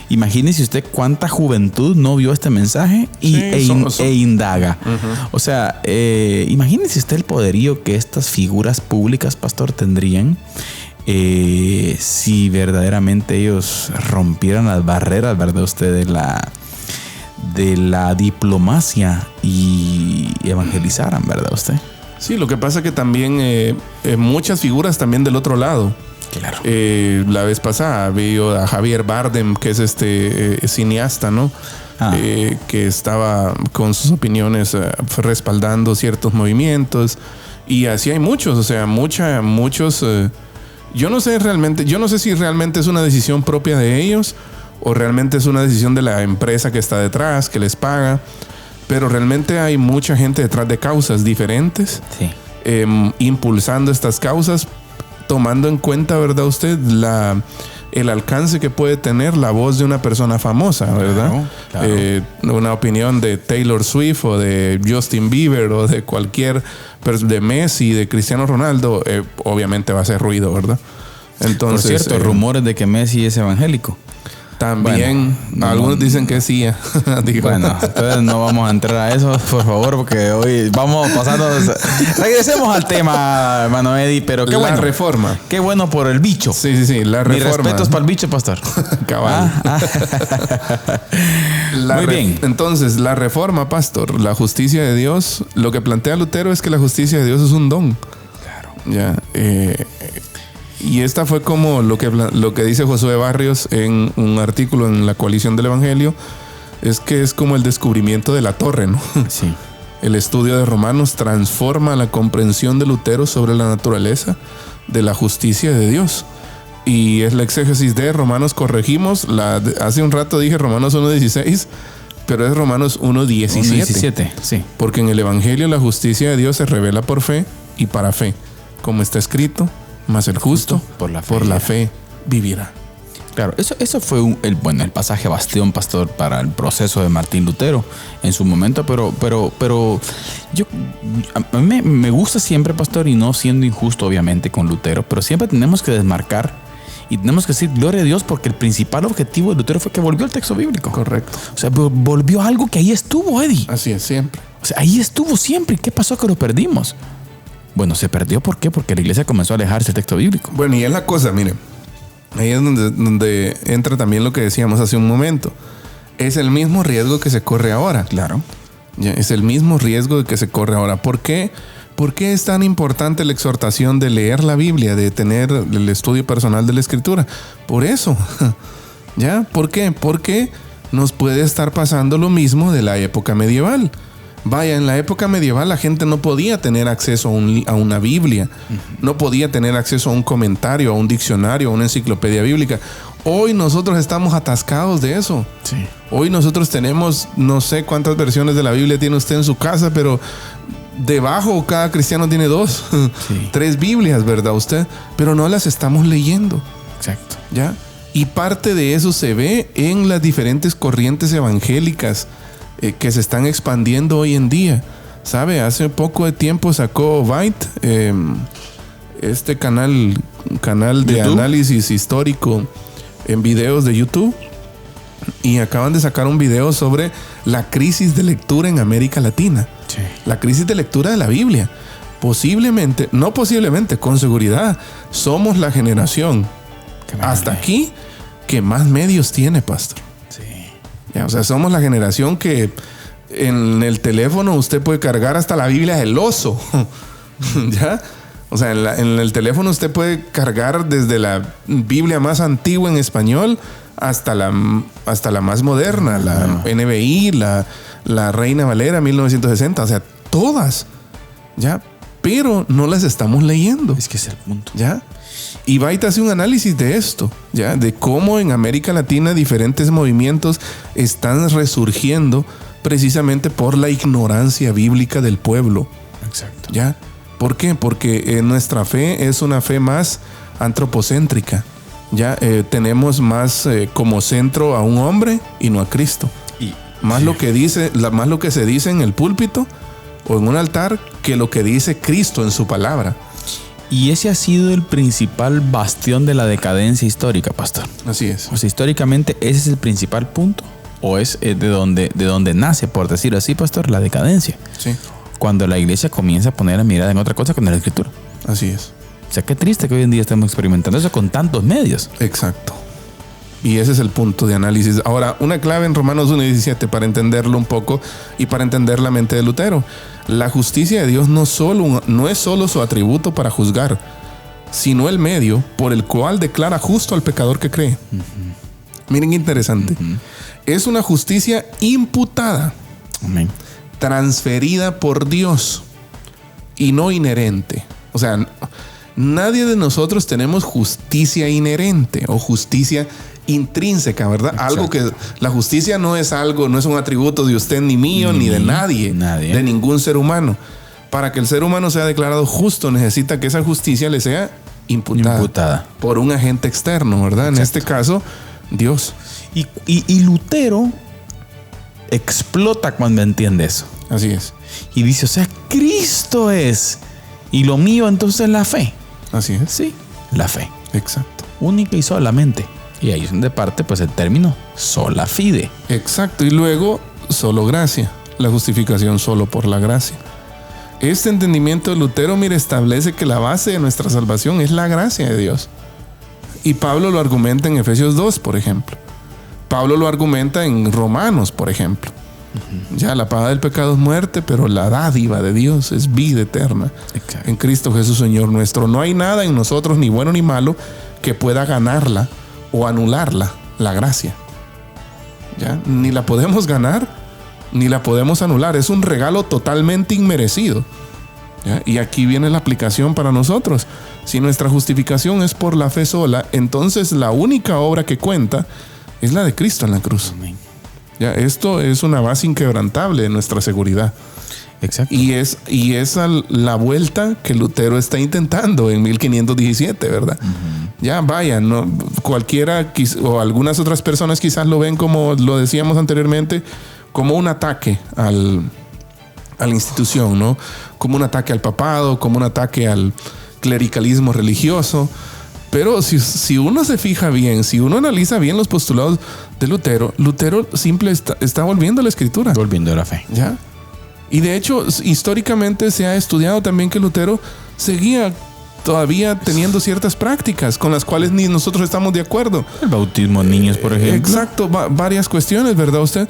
Imagínese usted cuánta juventud no vio este mensaje e indaga. Uh-huh. O sea, imagínese usted el poderío que estas figuras públicas, pastor, tendrían si verdaderamente ellos rompieran las barreras, ¿verdad? Usted de la diplomacia y evangelizaran, ¿verdad? Usted. Sí, lo que pasa es que también muchas figuras también del otro lado. Claro. La vez pasada vi a Javier Bardem, que es cineasta, ¿no? Que estaba con sus opiniones respaldando ciertos movimientos. Y así hay muchos, o sea, muchos. Yo no sé si realmente es una decisión propia de ellos o realmente es una decisión de la empresa que está detrás, que les paga. Pero realmente hay mucha gente detrás de causas diferentes, sí. Impulsando estas causas, tomando en cuenta, ¿verdad usted? El alcance que puede tener la voz de una persona famosa, ¿verdad? Claro. Una opinión de Taylor Swift o de Justin Bieber o de cualquier, de Messi, de Cristiano Ronaldo, obviamente va a hacer ruido, ¿verdad? Entonces, por cierto, rumores de que Messi es evangélico. También, algunos dicen que sí. Bueno, entonces no vamos a entrar a eso, por favor, porque hoy vamos pasando. Regresemos al tema, hermano Eddie, pero qué bueno. La reforma. Qué bueno por el bicho. Sí, la reforma. Mis respetos para el bicho, pastor. Cabal. Muy bien. Entonces, la reforma, pastor, la justicia de Dios, lo que plantea Lutero es que la justicia de Dios es un don. Claro. Ya. Y esta fue como lo que dice Josué Barrios en un artículo en la Coalición del Evangelio, es que es como el descubrimiento de la torre, ¿no? Sí. El estudio de Romanos transforma la comprensión de Lutero sobre la naturaleza de la justicia de Dios. Y es la exégesis de Romanos, corregimos, hace un rato dije Romanos 1.16, pero es Romanos 1.17. Sí. Porque en el Evangelio la justicia de Dios se revela por fe y para fe, como está escrito. Mas el justo por la fe vivirá. Claro, eso fue el pasaje bastión, pastor, para el proceso de Martín Lutero en su momento, pero a mí me gusta siempre, pastor, y no siendo injusto obviamente con Lutero, pero siempre tenemos que desmarcar y tenemos que decir gloria a Dios, porque el principal objetivo de Lutero fue que volvió al texto bíblico. Correcto. O sea, volvió a algo que ahí estuvo, Eddie. Así es, siempre. O sea, ahí estuvo siempre. ¿Qué pasó que lo perdimos? Bueno, se perdió. ¿Por qué? Porque la iglesia comenzó a alejarse del texto bíblico. Bueno, y es la cosa, miren. Ahí es donde entra también lo que decíamos hace un momento. Es el mismo riesgo que se corre ahora. Claro. Ya, es el mismo riesgo que se corre ahora. ¿Por qué? ¿Por qué es tan importante la exhortación de leer la Biblia, de tener el estudio personal de la Escritura? Por eso. ¿Ya? ¿Por qué? Porque nos puede estar pasando lo mismo de la época medieval. Vaya, en la época medieval la gente no podía tener acceso a una Biblia, no podía tener acceso a un comentario, a un diccionario, a una enciclopedia bíblica. Hoy nosotros estamos atascados de eso. Sí. Hoy nosotros tenemos, no sé cuántas versiones de la Biblia tiene usted en su casa, pero debajo cada cristiano tiene 2, sí. 3 Biblias, ¿verdad usted? Pero no las estamos leyendo. Exacto. ¿Ya? Y parte de eso se ve en las diferentes corrientes evangélicas que se están expandiendo hoy en día. ¿Sabe? Hace poco de tiempo sacó Byte, este canal de YouTube. Análisis histórico en videos de YouTube, y acaban de sacar un video sobre la crisis de lectura en América Latina. Sí. La crisis de lectura de la Biblia. Con seguridad, somos la generación hasta aquí que más medios tiene, pastor. Ya, o sea, somos la generación que en el teléfono usted puede cargar hasta la Biblia del oso. ¿Ya? O sea, en el teléfono usted puede cargar desde la Biblia más antigua en español hasta la más moderna, la NBI, la Reina Valera 1960, o sea, todas, ¿ya? Pero no las estamos leyendo. Es que es el punto. ¿Ya? Y Bait hace un análisis de esto, ¿ya? De cómo en América Latina diferentes movimientos están resurgiendo precisamente por la ignorancia bíblica del pueblo. Exacto. ¿Ya? ¿Por qué? Porque nuestra fe es una fe más antropocéntrica. ¿Ya? Tenemos más como centro a un hombre y no a Cristo. Y más lo que se dice en el púlpito o en un altar que lo que dice Cristo en su palabra. Y ese ha sido el principal bastión de la decadencia histórica, pastor. Así es. O sea, históricamente ese es el principal punto, o es de donde nace, por decirlo así, pastor, la decadencia. Sí. Cuando la iglesia comienza a poner la mirada en otra cosa que en la escritura. Así es. O sea, qué triste que hoy en día estemos experimentando eso con tantos medios. Exacto. Y ese es el punto de análisis. Ahora, una clave en Romanos 1:17 para entenderlo un poco y para entender la mente de Lutero. La justicia de Dios no es solo su atributo para juzgar, sino el medio por el cual declara justo al pecador que cree. Miren qué interesante. Es una justicia imputada, Amén. transferida por Dios y no inherente. O sea, nadie de nosotros tenemos justicia inherente o justicia intrínseca, ¿verdad? Exacto. Algo que la justicia no es un atributo de usted ni mío ni de nadie, de ningún ser humano. Para que el ser humano sea declarado justo, necesita que esa justicia le sea imputada. Por un agente externo, ¿verdad? Exacto. En este caso, Dios. Y Lutero explota cuando entiende eso. Así es. Y dice, o sea, Cristo es. Y lo mío entonces es la fe. Así es. Sí, la fe. Exacto. Única y solamente. Y ahí es donde parte pues el término sola fide. Exacto. Y luego, solo gracia. La justificación solo por la gracia. Este entendimiento de Lutero, mire, establece que la base de nuestra salvación es la gracia de Dios. Y Pablo lo argumenta en Efesios 2, por ejemplo. Pablo lo argumenta en Romanos, por ejemplo. Ya la paga del pecado es muerte, pero la dádiva de Dios es vida eterna. Exacto. En Cristo Jesús, Señor nuestro. No hay nada en nosotros, ni bueno ni malo, que pueda ganarla o anularla, la gracia. ¿Ya? Ni la podemos ganar, ni la podemos anular. Es un regalo totalmente inmerecido. ¿Ya? Y aquí viene la aplicación para nosotros. Si nuestra justificación es por la fe sola, entonces la única obra que cuenta es la de Cristo en la cruz. Amén. ¿Ya? Esto es una base inquebrantable de nuestra seguridad. Exacto. Y es la vuelta que Lutero está intentando en 1517, ¿verdad? Ya vaya, no, cualquiera o algunas otras personas quizás lo ven como lo decíamos anteriormente, como un ataque a la institución, ¿no? Como un ataque al papado, como un ataque al clericalismo religioso. Pero si uno se fija bien, si uno analiza bien los postulados de Lutero está volviendo a la escritura. Volviendo a la fe. ¿Ya? Y de hecho, históricamente se ha estudiado también que Lutero seguía todavía teniendo ciertas prácticas con las cuales ni nosotros estamos de acuerdo. El bautismo de niños, por ejemplo. Exacto, varias cuestiones, ¿verdad usted?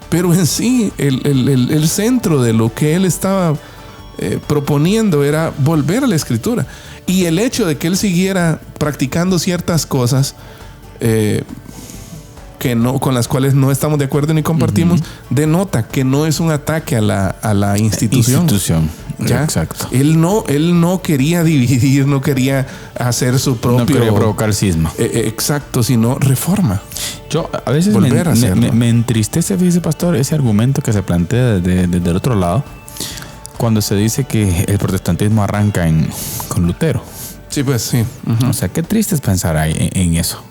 Pero en sí, el centro de lo que él estaba proponiendo era volver a la escritura. Y el hecho de que él siguiera practicando ciertas cosas con las cuales no estamos de acuerdo ni compartimos, denota que no es un ataque a la institución. ¿Ya? Exacto. Él no quería dividir, no quería hacer su propio... No quería provocar cisma. Exacto, sino reforma. Yo a veces me entristece, fíjese, pastor, ese argumento que se plantea desde el otro lado, cuando se dice que el protestantismo arranca con Lutero. Sí, pues sí. O sea, qué triste es pensar en eso.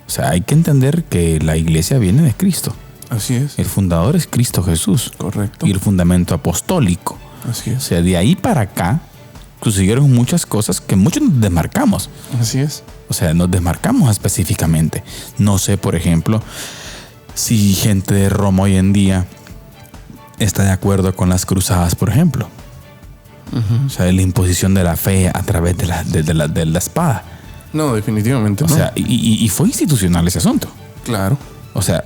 O sea, hay que entender que la iglesia viene de Cristo. Así es. El fundador es Cristo Jesús. Correcto. Y el fundamento apostólico. Así es. O sea, de ahí para acá sucedieron muchas cosas que muchos nos desmarcamos. Así es. O sea, nos desmarcamos específicamente. No sé, por ejemplo, si gente de Roma hoy en día está de acuerdo con las cruzadas, por ejemplo. O sea, la imposición de la fe a través de la espada. No, definitivamente no. O sea, y fue institucional ese asunto. Claro. O sea,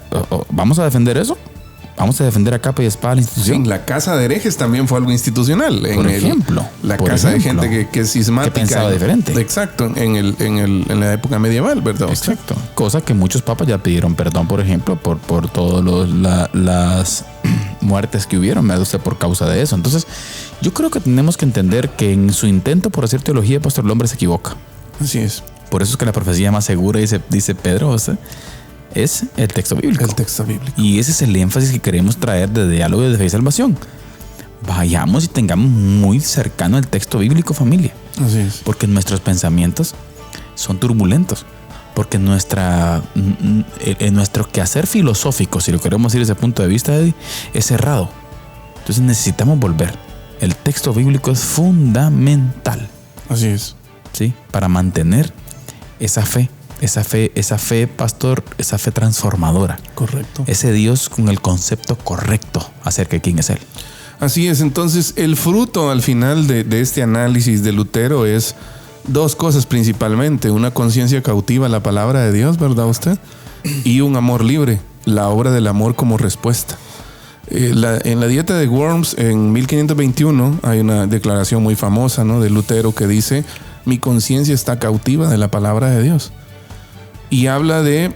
¿vamos a defender eso? vamos a defender a capa y espada la institución. Sí, la casa de herejes también fue algo institucional. Por ejemplo. La casa de gente que es cismática. Que pensaba diferente. Exacto, en la época medieval, ¿verdad? Exacto. Cosa que muchos papas ya pidieron perdón, por ejemplo, por todas las muertes que hubieron, ¿verdad? Usted por causa de eso. Entonces, yo creo que tenemos que entender que en su intento por hacer teología, pastor, el hombre se equivoca. Así es. Por eso es que la profecía más segura, dice Pedro, es el texto bíblico. El texto bíblico. Y ese es el énfasis que queremos traer de Diálogo de Fe y Salvación. Vayamos y tengamos muy cercano el texto bíblico, familia. Así es. Porque nuestros pensamientos son turbulentos. Porque en nuestro quehacer filosófico, si lo queremos decir desde ese punto de vista, Eddie, es cerrado. Entonces necesitamos volver. El texto bíblico es fundamental. Así es. ¿Sí? Para mantener esa fe, pastor, esa fe transformadora. Correcto. Ese Dios con el concepto correcto acerca de quién es Él. Así es. Entonces, el fruto al final de este análisis de Lutero es dos cosas principalmente. Una conciencia cautiva a la palabra de Dios, ¿verdad usted? Y un amor libre, la obra del amor como respuesta. En la dieta de Worms, en 1521, hay una declaración muy famosa, ¿no?, de Lutero que dice: mi conciencia está cautiva de la palabra de Dios. Y habla de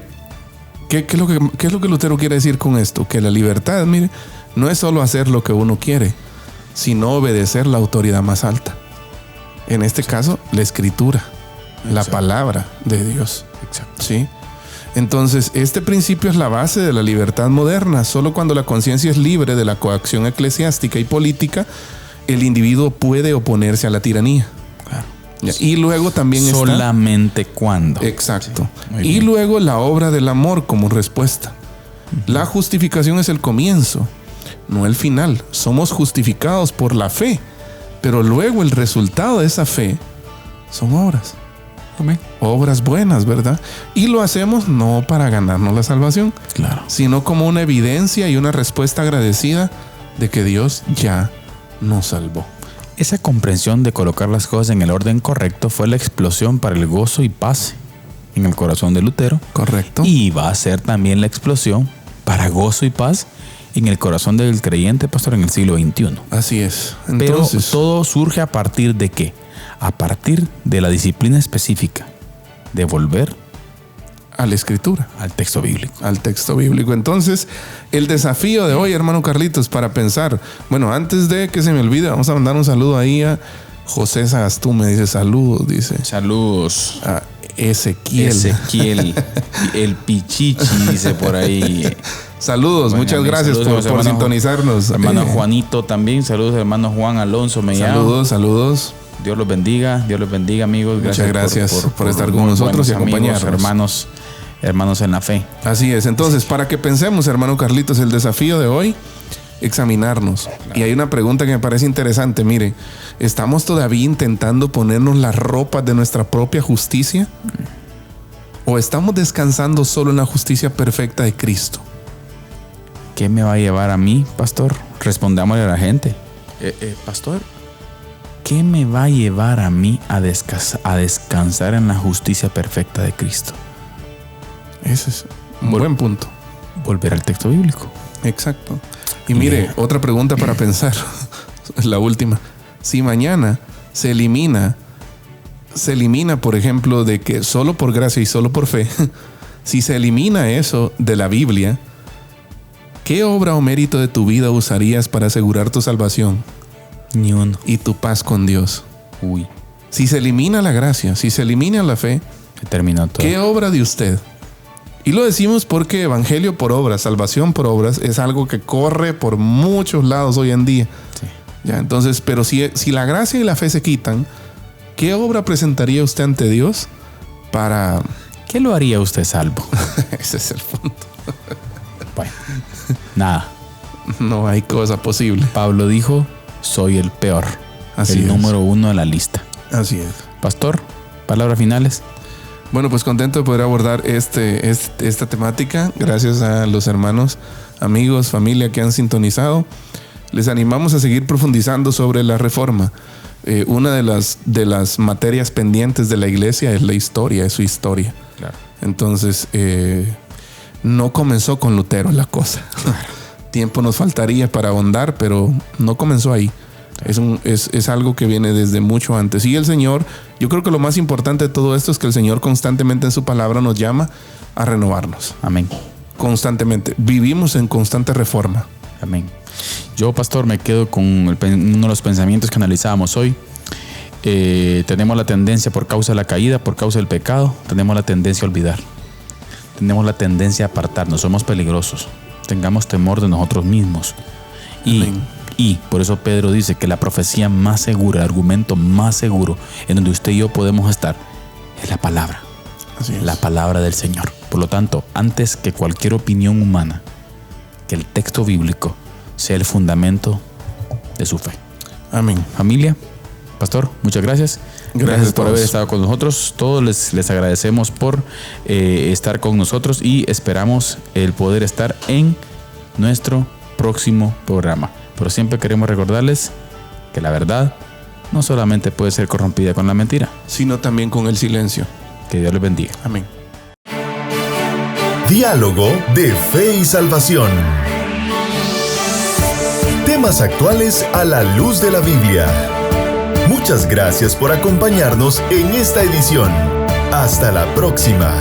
¿qué es lo que Lutero quiere decir con esto? Que la libertad, mire, no es solo hacer lo que uno quiere, sino obedecer la autoridad más alta. En este caso, la escritura, la palabra de Dios. Exacto. ¿Sí? Entonces, este principio es la base de la libertad moderna. Solo cuando la conciencia es libre de la coacción eclesiástica y política, el individuo puede oponerse a la tiranía. Claro. Y luego también solamente cuando. Exacto. Sí, y luego la obra del amor como respuesta. La justificación es el comienzo, no el final. Somos justificados por la fe, pero luego el resultado de esa fe son obras. Amén. Obras buenas, ¿verdad? Y lo hacemos no para ganarnos la salvación, Claro. sino como una evidencia y una respuesta agradecida de que Dios ya nos salvó. Esa comprensión de colocar las cosas en el orden correcto fue la explosión para el gozo y paz en el corazón de Lutero. Correcto. Y va a ser también la explosión para gozo y paz en el corazón del creyente, pastor, en el siglo XXI. Así es. Pero Entonces, todo surge a partir de ¿qué? A partir de la disciplina específica de volver a la escritura, al texto bíblico. al texto bíblico. Entonces, el desafío de hoy, hermano Carlitos, para pensar, bueno, antes de que se me olvide, vamos a mandar un saludo ahí a José Sagastú, me dice saludos, dice. Saludos. A Ezequiel. El Pichichi, dice por ahí. Saludos, Bueno, muchas amén. gracias Saludos, por hermano sintonizarnos. Hermano Juanito también, saludos hermano Juan Alonso Mellado. Saludos. Dios los bendiga, amigos. Muchas gracias por estar con nosotros y acompañarnos. Hermanos en la fe. Así es. Entonces, para que pensemos, hermano Carlitos, el desafío de hoy, examinarnos. Claro. Y hay una pregunta que me parece interesante. Mire, ¿estamos todavía intentando ponernos las ropas de nuestra propia justicia? ¿O estamos descansando solo en la justicia perfecta de Cristo? ¿Qué me va a llevar a mí, pastor? Respondámosle a la gente. Pastor, ¿qué me va a llevar a mí a descansar en la justicia perfecta de Cristo? Ese es un buen punto. Volver al texto bíblico. Exacto. Y mire, otra pregunta para pensar. Es la última. Si mañana se elimina, por ejemplo, de que solo por gracia y solo por fe, si se elimina eso de la Biblia, ¿qué obra o mérito de tu vida usarías para asegurar tu salvación? Ni uno. Y tu paz con Dios. Uy. Si se elimina la gracia, si se elimina la fe, Se terminó todo. ¿qué obra de usted? Y lo decimos porque evangelio por obras, salvación por obras, es algo que corre por muchos lados hoy en día. Sí. Ya, entonces, pero si la gracia y la fe se quitan, ¿qué obra presentaría usted ante Dios para...? ¿Qué lo haría usted salvo? Ese es el punto. Bueno, nada. No hay cosa posible. Pablo dijo, soy el peor. Así el es. número 1 de la lista. Así es. Pastor, palabras finales. Bueno, pues contento de poder abordar esta temática. Gracias a los hermanos, amigos, familia que han sintonizado. Les animamos a seguir profundizando sobre la reforma. Una de las materias pendientes de la iglesia es la historia, es su historia. Claro. Entonces, no comenzó con Lutero la cosa. Claro. tiempo nos faltaría para ahondar, pero no comenzó ahí. Es algo que viene desde mucho antes. Y el Señor, yo creo que lo más importante de todo esto es que el Señor constantemente en su palabra nos llama a renovarnos. Amén. Constantemente. Vivimos en constante reforma. Amén. Yo, pastor, me quedo con uno de los pensamientos que analizábamos hoy. Tenemos la tendencia, por causa de la caída, por causa del pecado, tenemos la tendencia a olvidar. Tenemos la tendencia a apartarnos. Somos peligrosos. Tengamos temor de nosotros mismos. Y por eso Pedro dice que la profecía más segura, el argumento más seguro en donde usted y yo podemos estar es la palabra. Así es. La palabra del Señor. Por lo tanto, antes que cualquier opinión humana, que el texto bíblico sea el fundamento de su fe. Amén. Familia, pastor, muchas gracias. Gracias por haber estado con nosotros. Todos les agradecemos por estar con nosotros y esperamos el poder estar en nuestro próximo programa. Pero siempre queremos recordarles que la verdad no solamente puede ser corrompida con la mentira, sino también con el silencio. Que Dios les bendiga. Amén. Diálogo de Fe y Salvación. Temas actuales a la luz de la Biblia. Muchas gracias por acompañarnos en esta edición. Hasta la próxima.